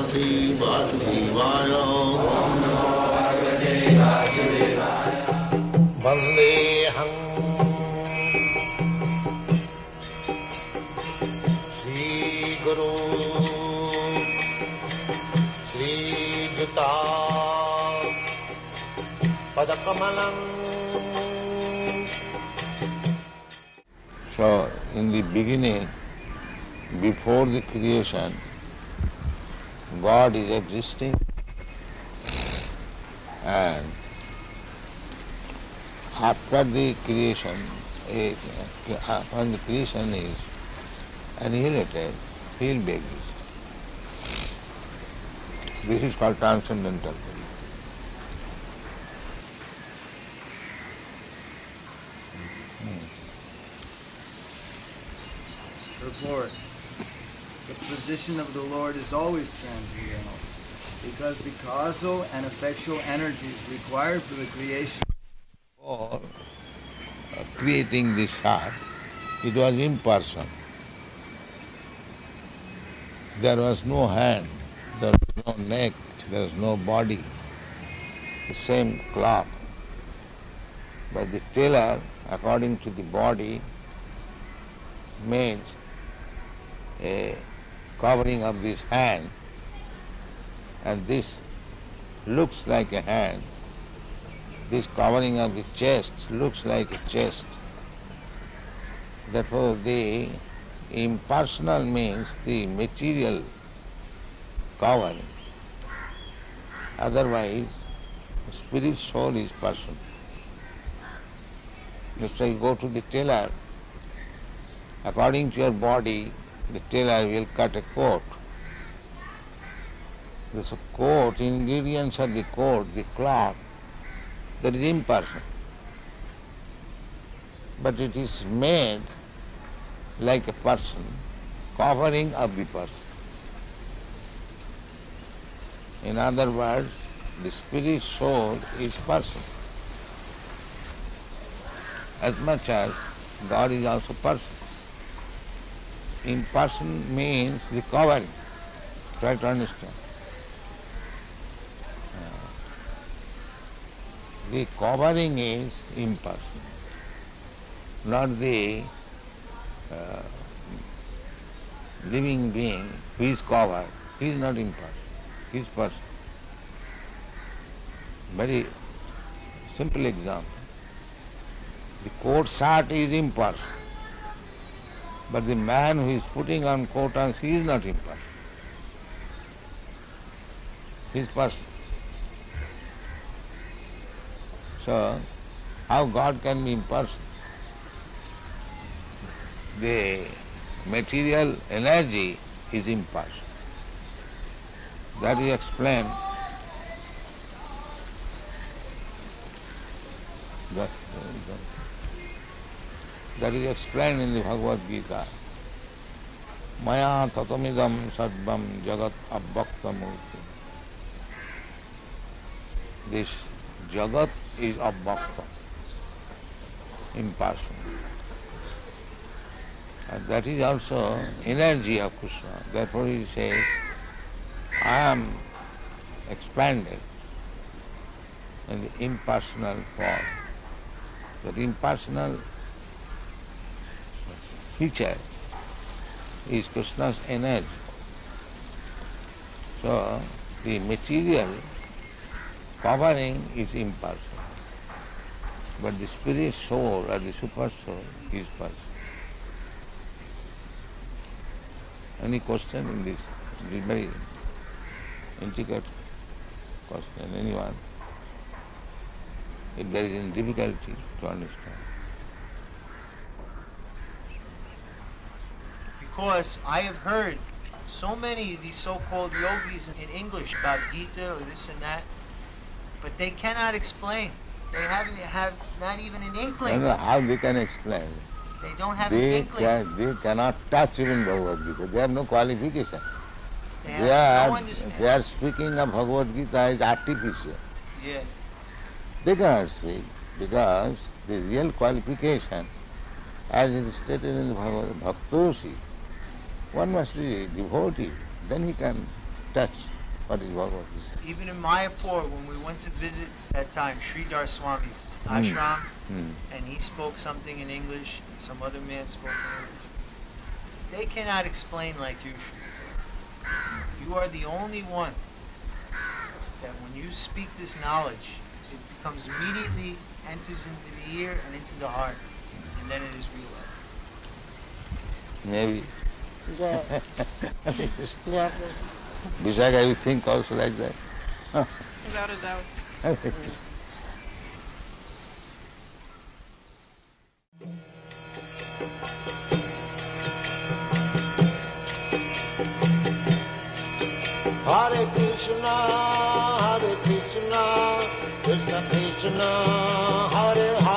Bhagavate Vasudevaya. Vandeham Shri Guru Shri Juta Padakamalam. So, in the beginning, before the creation, God is existing, and after the creation, when the creation is annihilated, He will be existing. This is called transcendental belief. Report. The position of the Lord is always transcendental, because the causal and effectual energies required for the creation For creating this earth, it was impersonal. There was no hand, there was no neck, there was no body, the same cloth. But the tailor, according to the body, made a covering of this hand, and this looks like a hand. This covering of the chest looks like a chest. Therefore, the impersonal means the material covering. Otherwise, spirit soul is personal. Let's say you go to the tailor, according to your body, the tailor will cut a coat. This coat, ingredients of the coat, the cloth, that is impersonal. But it is made like a person, covering of the person. In other words, the spirit soul is person. As much as God is also person. Imperson means the covering. Try to understand. The covering is impersonal, not the living being who is covered. He is not impersonal, he is person. Very simple example. The coat shirt is impersonal, but the man who is putting on coat and he is not impersonal. He is person. So, how God can be impersonal? The material energy is impersonal. That is explained. That is explained in the Bhagavad Gita. Maya tatamidam sarvam jagat avyakta murti. This jagat is avyakta, impersonal. And that is also energy of Krishna. Therefore he says, I am expanded in the impersonal form. That impersonal feature is Krishna's energy. So the material covering is impersonal, but the spirit soul or the super soul is personal. Any question in this? It is very intricate question. Anyone? If there is any difficulty to understand. Because I have heard so many of these so-called yogis in English about Gita or this and that, but they cannot explain. They have not even an inkling. I don't know how they can explain. They don't have an inkling. They cannot touch even Bhagavad Gita. They have no qualification. They have no understanding. They are speaking of Bhagavad Gita as artificial. Yes. They cannot speak because the real qualification, as it is stated in the Bhagavad Bhaktosi, one must be devotee, then he can touch What is Bhagavad Gita? Even in Mayapur, when we went to visit that time Sridhar Swami's ashram, and he spoke something in English, and some other man spoke in English, they cannot explain like you. You are the only one that when you speak this knowledge, it becomes immediately enters into the ear and into the heart, and then it is realized. Maybe. Yeah. Yeah. Vishaka, you think also like that? Without a doubt. Hare Krishna, Krishna Krishna, Hare Hare.